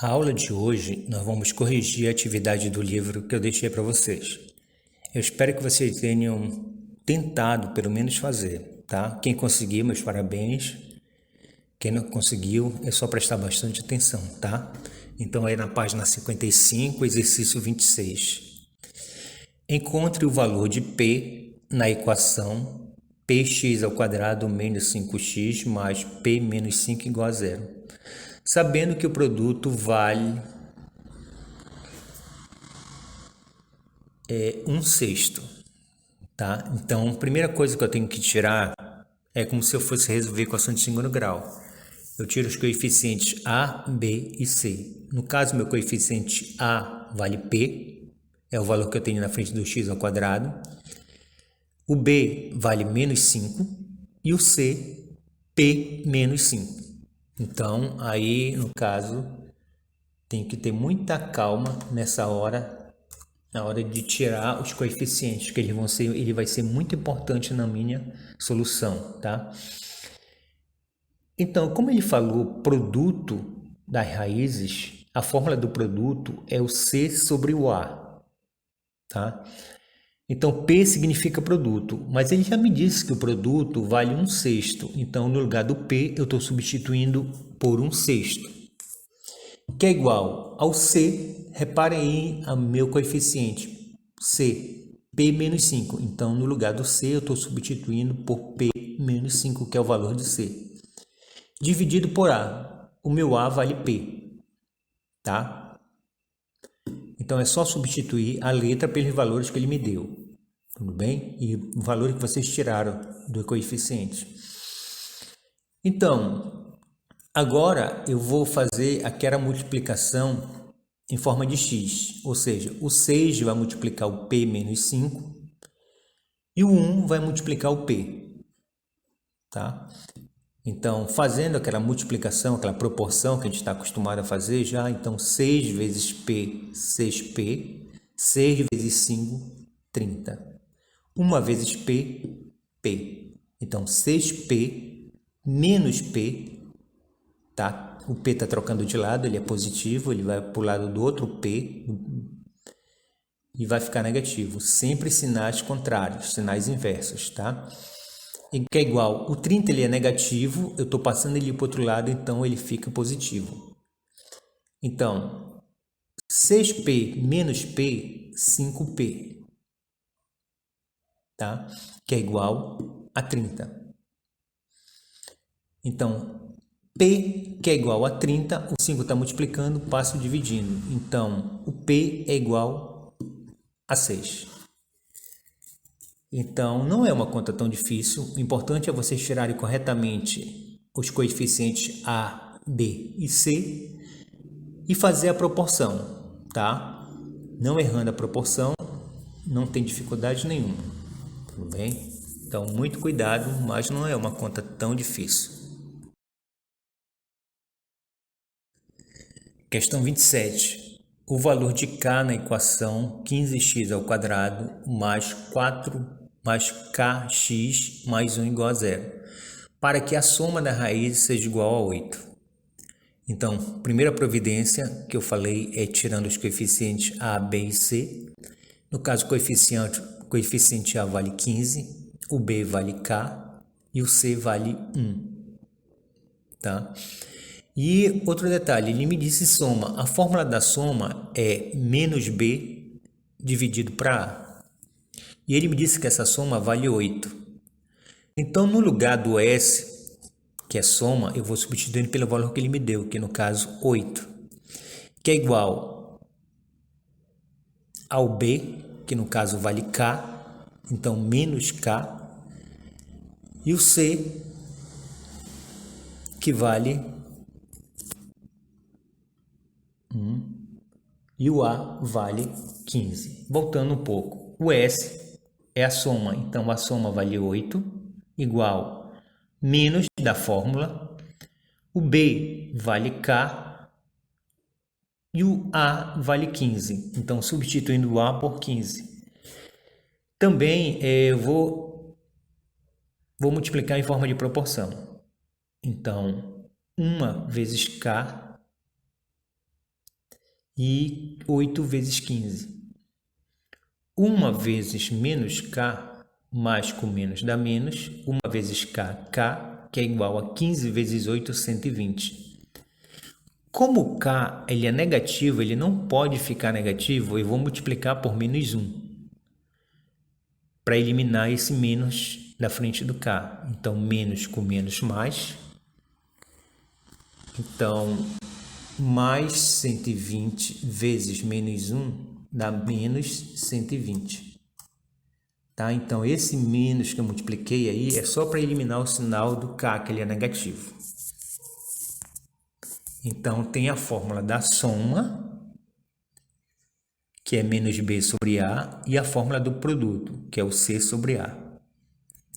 A aula de hoje nós vamos corrigir a atividade do livro que eu deixei para vocês. Eu espero que vocês tenham tentado pelo menos fazer, tá? Quem conseguiu, meus parabéns. Quem não conseguiu, é só prestar bastante atenção, tá? Então aí na página 55, exercício 26. Encontre o valor de P na equação px² menos 5x mais p menos 5 igual a zero. Sabendo que o produto vale 1/6, tá? Então, a primeira coisa que eu tenho que tirar é como se eu fosse resolver a equação de segundo grau. Eu tiro os coeficientes A, B e C. No caso, meu coeficiente A vale P, é o valor que eu tenho na frente do x². O B vale menos 5 e o C, P menos 5. Então, aí, no caso, tem que ter muita calma nessa hora, na hora de tirar os coeficientes, que ele vai ser muito importante na minha solução, tá? Então, como ele falou produto das raízes, a fórmula do produto é o C sobre o A, tá? Então, P significa produto, mas ele já me disse que o produto vale 1/6. Então, no lugar do P, eu estou substituindo por 1/6, que é igual ao C. Reparem aí o meu coeficiente, C, P menos 5. Então, no lugar do C, eu estou substituindo por P menos 5, que é o valor de C. Dividido por A. O meu A vale P, tá? Então, é só substituir a letra pelos valores que ele me deu. Tudo bem? E o valor que vocês tiraram do coeficiente. Então, agora eu vou fazer aquela multiplicação em forma de x. Ou seja, o 6 vai multiplicar o P menos 5 e o 1 vai multiplicar o P. Tá? Então, fazendo aquela multiplicação, aquela proporção que a gente está acostumado a fazer já, então 6 vezes P, 6P, 6 vezes 5, 30. 1 vezes P, P. Então, 6P menos P, tá? O P está trocando de lado, ele é positivo, ele vai para o lado do outro P e vai ficar negativo. Sempre sinais contrários, sinais inversos, tá? Que é igual, o 30 ele é negativo, eu estou passando ele para o outro lado, então ele fica positivo. Então, 6P menos P, 5P, tá? Que é igual a 30. Então, P, que é igual a 30, o 5 está multiplicando, passo dividindo. Então, o P é igual a 6. Então, não é uma conta tão difícil. O importante é vocês tirarem corretamente os coeficientes A, B e C e fazer a proporção, tá? Não errando a proporção, não tem dificuldade nenhuma, tudo bem? Então, muito cuidado, mas não é uma conta tão difícil. Questão 27. O valor de K na equação 15x² mais 4 mais kx mais 1 igual a zero, para que a soma da raiz seja igual a 8. Então, primeira providência que eu falei é tirando os coeficientes A, B e C. No caso, o coeficiente A vale 15, o B vale K e o C vale 1. Tá? E outro detalhe, ele me disse soma. A fórmula da soma é menos B dividido para A. E ele me disse que essa soma vale 8. Então, no lugar do S, que é soma, eu vou substituindo pelo valor que ele me deu, que no caso 8. Que é igual ao B, que no caso vale K, então menos K. E o C, que vale 1. E o A vale 15. Voltando um pouco, o S é a soma, então a soma vale 8, igual menos da fórmula, o B vale K e o A vale 15. Então, substituindo o A por 15. Também eu vou multiplicar em forma de proporção. Então, 1 vezes K e 8 vezes 15. 1 vezes menos K, mais com menos dá menos, 1 vezes K, K, que é igual a 15 vezes 8, 120. Como o K ele é negativo, ele não pode ficar negativo, eu vou multiplicar por menos 1 para eliminar esse menos da frente do K. Então, menos com menos mais. Então, mais 120 vezes menos 1 dá menos 120. Tá? Então, esse menos que eu multipliquei aí é só para eliminar o sinal do K, que ele é negativo. Então, tem a fórmula da soma, que é menos B sobre A, e a fórmula do produto, que é o C sobre A.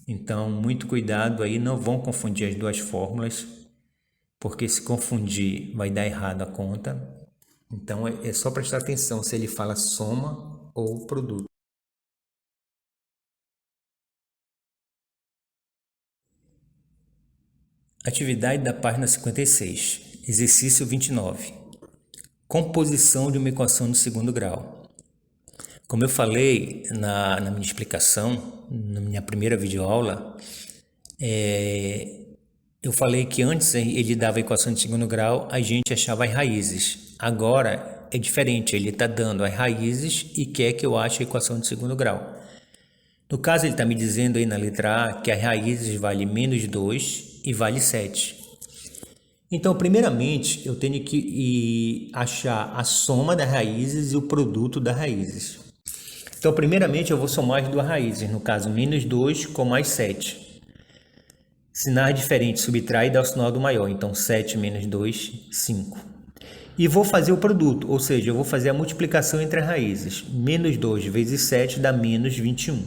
Então, muito cuidado aí, não vão confundir as duas fórmulas, porque se confundir vai dar errado a conta. Então, é só prestar atenção se ele fala soma ou produto. Atividade da página 56, exercício 29. Composição de uma equação de segundo grau. Como eu falei na minha explicação, na minha primeira videoaula, eu falei que antes ele dava a equação de segundo grau, a gente achava as raízes. Agora é diferente, ele está dando as raízes e quer que eu ache a equação de segundo grau. No caso, ele está me dizendo aí na letra A que as raízes valem menos 2 e vale 7. Então, primeiramente, eu tenho que achar a soma das raízes e o produto das raízes. Então, primeiramente, eu vou somar as duas raízes, no caso, menos 2 com mais 7. Sinais diferentes, subtrai e dá o sinal do maior. Então, 7 menos 2, 5. E vou fazer o produto, ou seja, eu vou fazer a multiplicação entre as raízes. Menos 2 vezes 7 dá menos 21.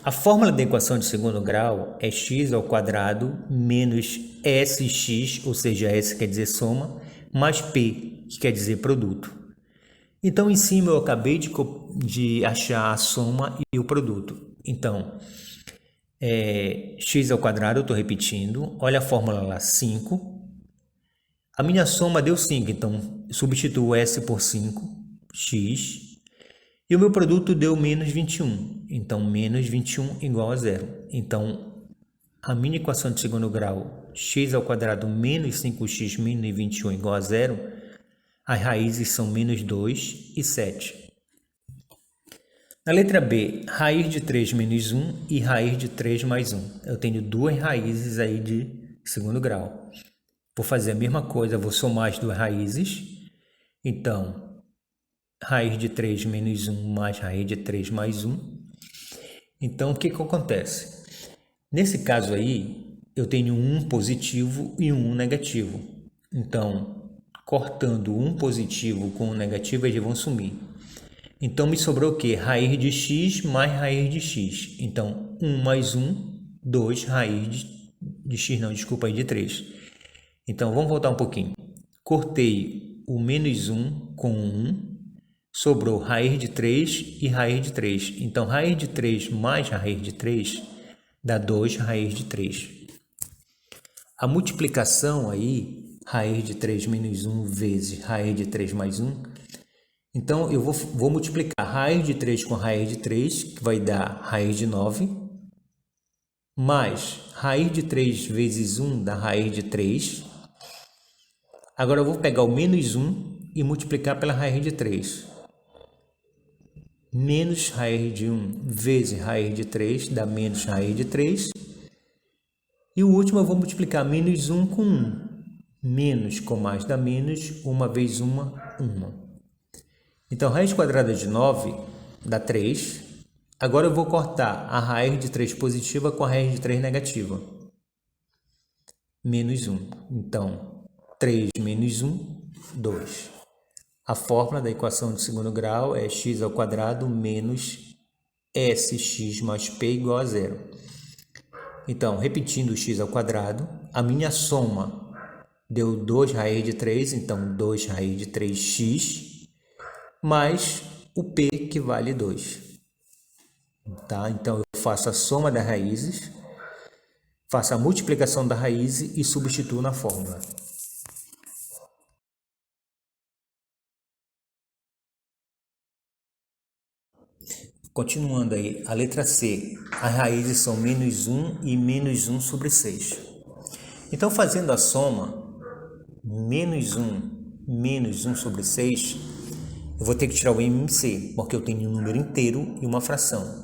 A fórmula da equação de segundo grau é x ao quadrado menos sx, ou seja, s quer dizer soma, mais p, que quer dizer produto. Então, em cima eu acabei de achar a soma e o produto. Então, x ao quadrado, eu estou repetindo. Olha a fórmula lá, 5. A minha soma deu 5, então substituo s por 5, x. E o meu produto deu menos 21. Então, menos 21 igual a 0. Então, a minha equação de segundo grau, x ao quadrado menos 5x menos 21 igual a 0, as raízes são menos 2 e 7. Na letra B, raiz de 3 menos 1 e raiz de 3 mais 1. Eu tenho duas raízes aí de segundo grau. Vou fazer a mesma coisa, vou somar as duas raízes. Então, raiz de 3 menos 1 mais raiz de 3 mais 1. Então, o que acontece? Nesse caso aí, eu tenho um positivo e um negativo. Então, cortando um positivo com um negativo, eles vão sumir. Então, me sobrou o quê? Raiz de x mais raiz de x. Então, 1 mais 1, 2, raiz de x, não, desculpa, aí de 3. Então, vamos voltar um pouquinho. Cortei o menos 1 com 1. Sobrou raiz de 3 e raiz de 3. Então, raiz de 3 mais raiz de 3 dá 2 raiz de 3. A multiplicação aí, raiz de 3 menos 1 vezes raiz de 3 mais 1. Então, eu vou multiplicar raiz de 3 com raiz de 3, que vai dar raiz de 9, mais raiz de 3 vezes 1 dá raiz de 3. Agora, eu vou pegar o menos 1 e multiplicar pela raiz de 3. Menos raiz de 1 vezes raiz de 3 dá menos raiz de 3. E o último eu vou multiplicar menos 1 com 1. Menos com mais dá menos, 1 vezes 1, 1. Então, raiz quadrada de 9 dá 3. Agora eu vou cortar a raiz de 3 positiva com a raiz de 3 negativa. Menos 1. Então, 3 menos 1, 2. A fórmula da equação de segundo grau é x ao quadrado menos sx mais p igual a 0. Então, repetindo o x ao quadrado, a minha soma deu 2 raiz de 3, então 2 raiz de 3x, mais o p, que vale 2. Tá? Então, eu faço a soma das raízes, faço a multiplicação da raiz e substituo na fórmula. Continuando aí, a letra C, as raízes são menos 1 e menos 1 sobre 6. Então, fazendo a soma, menos 1 sobre 6, eu vou ter que tirar o MMC, porque eu tenho um número inteiro e uma fração.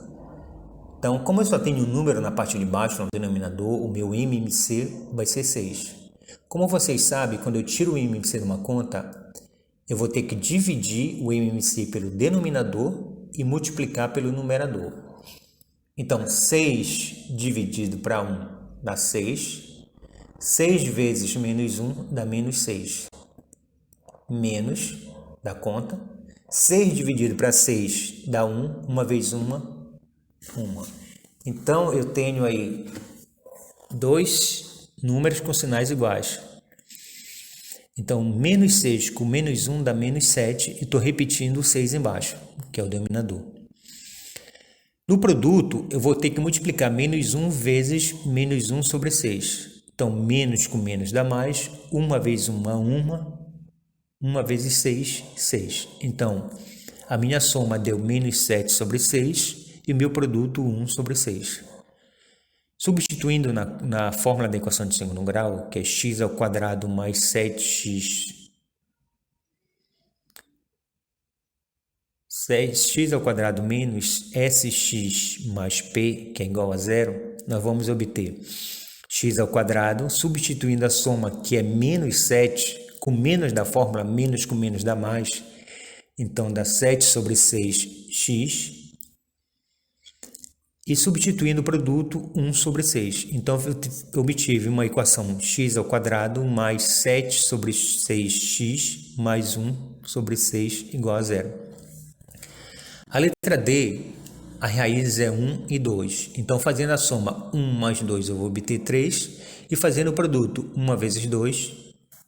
Então, como eu só tenho um número na parte de baixo, no denominador, o meu MMC vai ser 6. Como vocês sabem, quando eu tiro o MMC de uma conta, eu vou ter que dividir o MMC pelo denominador e multiplicar pelo numerador. Então, 6 dividido para 1 dá 6. 6 vezes menos 1 dá menos 6. Menos da conta. 6 dividido para 6 dá 1. 1 vezes 1, 1. Então, eu tenho aí dois números com sinais iguais. Então, menos 6 com menos 1 dá menos 7. E estou repetindo o 6 embaixo, que é o denominador. No produto, eu vou ter que multiplicar menos 1 vezes menos 1 sobre 6. Então, menos com menos dá mais. 1 vezes 1, 1. 1 vezes 6, 6. Então, a minha soma deu menos 7 sobre 6 e o meu produto 1 sobre 6. Substituindo na fórmula da equação de segundo grau, que é x ao quadrado mais 7x ao quadrado menos sx mais p, que é igual a 0, nós vamos obter x ao quadrado, substituindo a soma, que é menos 7, com menos da fórmula, menos com menos dá mais, então dá 7 sobre 6x, e substituindo o produto 1 sobre 6. Então, eu obtive uma equação x ao quadrado mais 7 sobre 6x mais 1 sobre 6 igual a 0. A letra D, as raízes é 1 e 2. Então, fazendo a soma 1 mais 2, eu vou obter 3. E fazendo o produto 1 vezes 2,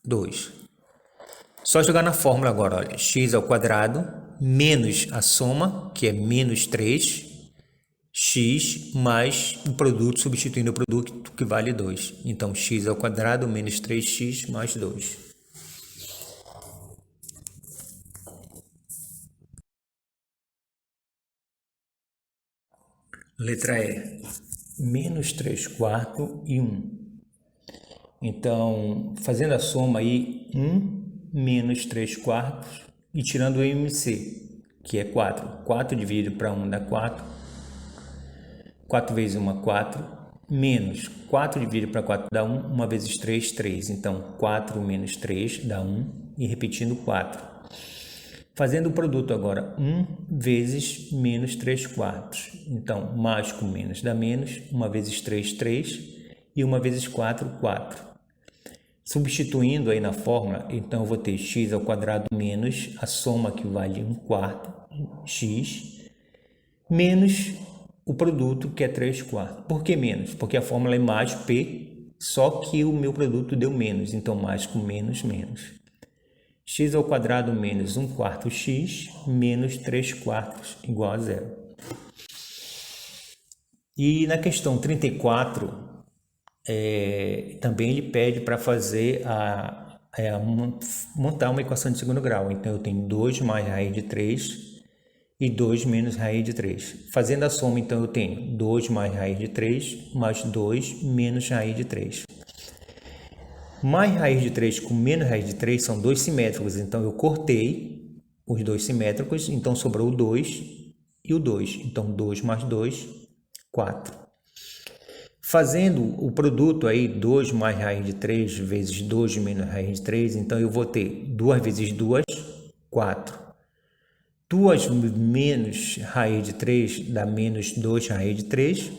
2. Só jogar na fórmula agora, olha, x ao quadrado menos a soma, que é menos 3, x mais o produto, substituindo o produto, que vale 2. Então, x ao quadrado menos 3x mais 2. Letra E, menos 3 quartos e 1. Então, fazendo a soma aí, 1 menos 3 quartos e tirando o MMC, que é 4. 4 dividido para 1 dá 4. 4 vezes 1, 4, menos 4 dividido para 4 dá 1, 1 vezes 3, 3. Então, 4 menos 3 dá 1 e repetindo 4. Fazendo o produto agora, 1 vezes menos 3 quartos. Então, mais com menos dá menos, 1 vezes 3, 3 e 1 vezes 4, 4. Substituindo aí na fórmula, então eu vou ter x ao quadrado menos a soma que vale 1 quarto, x, menos o produto, que é 3 quartos. Por que menos? Porque a fórmula é mais P, só que o meu produto deu menos. Então, mais com menos, menos. X ao quadrado menos 1 quarto x, menos 3 quartos, igual a 0. E na questão 34, também ele pede para fazer montar uma equação de segundo grau. Então, eu tenho 2 mais raiz de 3 e 2 menos raiz de 3. Fazendo a soma, então, eu tenho 2 mais raiz de 3, mais 2 menos raiz de 3. Mais raiz de 3 com menos raiz de 3 são dois simétricos, então eu cortei os dois simétricos, então sobrou o 2 e o 2. Então, 2 mais 2, 4. Fazendo o produto aí, 2 mais raiz de 3 vezes 2 menos raiz de 3, então eu vou ter 2 vezes 2, 4. 2 menos raiz de 3 dá menos 2 raiz de 3,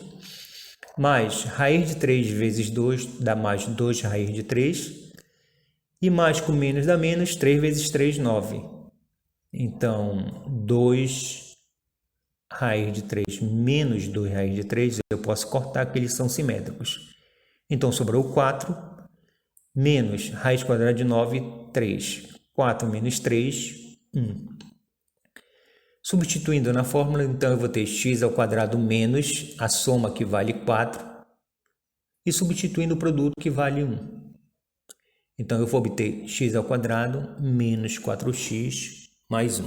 mais raiz de 3 vezes 2 dá mais 2 raiz de 3, e mais com menos dá menos, 3 vezes 3, 9. Então, 2 raiz de 3 menos 2 raiz de 3, eu posso cortar porque eles são simétricos. Então, sobrou 4, menos raiz quadrada de 9, 3. 4 menos 3, 1. Substituindo na fórmula, então eu vou ter x ao quadrado menos a soma, que vale 4, e substituindo o produto, que vale 1. Então, eu vou obter x ao quadrado menos 4x mais 1.